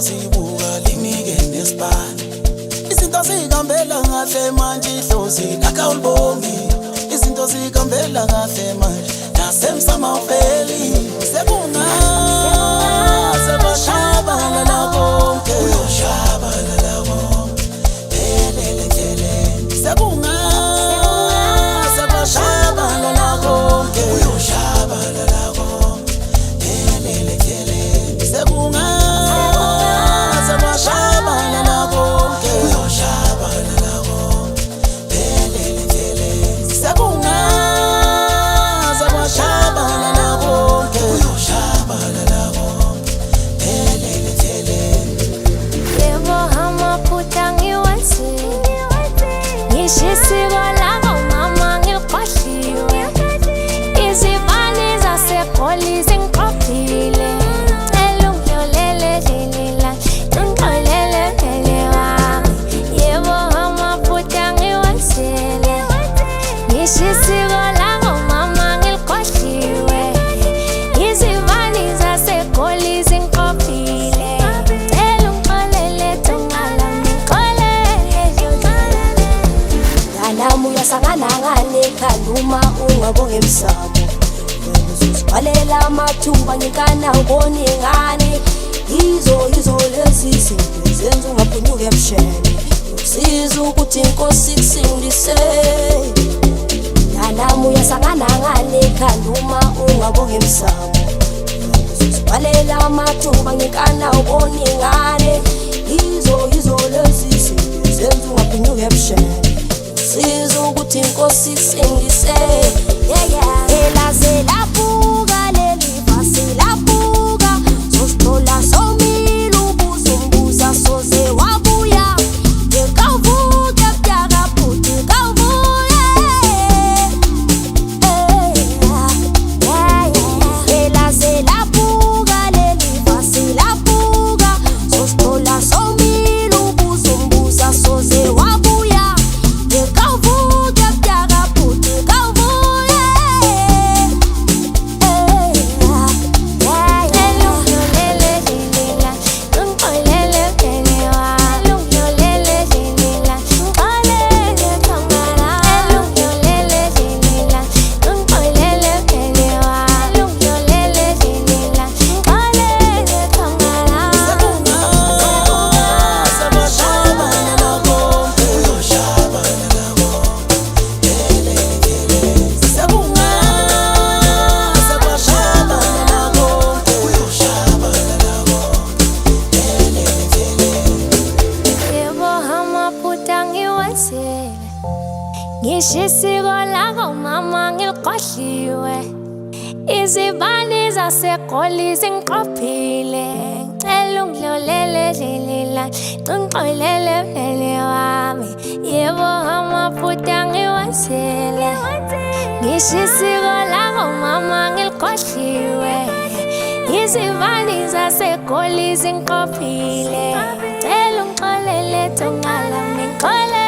sibuka linike nesibani. Izinto zihambela kahle manje idlozi akawulibongi. Izinto zihambela kahle manje nasemsama uveli. Sekuna sebashabalala bonke uyoshabalala bonke elele ndleleni. Sekuna sebashabalala bonke uyoshabalala bonke elele ndleleni. Sekuna sebashabalala bonke uyoshabalala bonke elele ndleleni. Sekuna sebashabalala bonke uyoshabalala bonke elele ndleleni. Yebo amaphutha ngiwenzile, ngisho isiko labomama ngikhohliwe. Izibani zaseGoli zingiqophile, cela ungidlulele dlilela, ungixolele vele wami. Yebo amaphutha ngiwenzile, ngisho isiko labomama ngikhohliwe. Izibani zaseGoli zingiqophile, cela ungixolele thongala, ngixolele. Nami uyasangana ngane ekhanda uma ungabonge emsamo. Wena uzozibhalela amathuba ngikana ubone ingane. Yizo lezi zinto zenza ungaphunyuka ebusheni. Usiza ukuthi inkosi ikusindise. Nami uyasangana ngane ekhanda uma ungabonge emsamo. Wena uzozibhalela amathuba ngikana ubone ingane. Yizo lezi zinto zenza ungaphunyuka ebusheni. Usiza ukuthi inkosi ikusindise. Elaze laphuka leli fasi laphuka, zosithola somile ubuzumbuza soze wabuya. Kawuvuke butyaka bhuti kawuvuke. Elaze laphuka leli fasi laphuka, zosithola somile ubuzumbuza soze wabuya. Kawuvuke butyaka bhuti kawuvuke. Ngisho isiko lakomama ngikhohliwe. Izibani zaseGoli zingiqophile, cela ungidlulele dlilela, ungixolele vele wami. Yebo amaphutha ngiwenzile, ngisho isiko lakomama ngikhohliwe. Izibani zaseGoli zingiqophile, cela ungixolele thongala, ngixolele.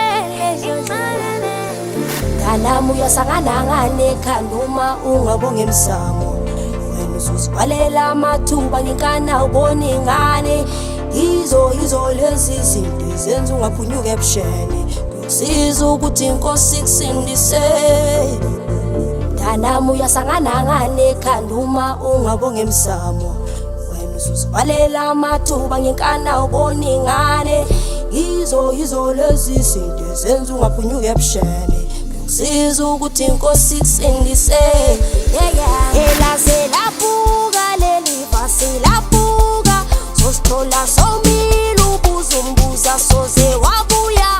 Nami uyasangana ngane ekhanda uma ungabonge emsamo. Wena uzozibhalela amathuba ngikana ubone ingane. Yizo lezi zinto zenza ungaphunyuka ebusheni. Kusiza ukuthi inkosi ikusindise. Nami uyasangana ngane ekhanda uma ungabonge emsamo. Wena uzozibhalela amathuba ngikana ubone ingane. Yizo lezi zinto zenza ungaphunyuka ebusheni. Kusiza ukuthi inkosi ikusindise. Elaze laphuka leli fasi laphuka, zosithola somile ubuzumbuza soze wabuya.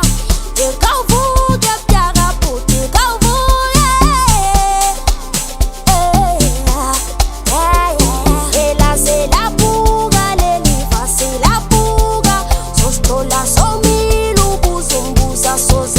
Kawuvuke butyaka bhuti kawuvuke. Elaze laphuka leli fasi laphuka, zosithola somile ubuzumbuza soze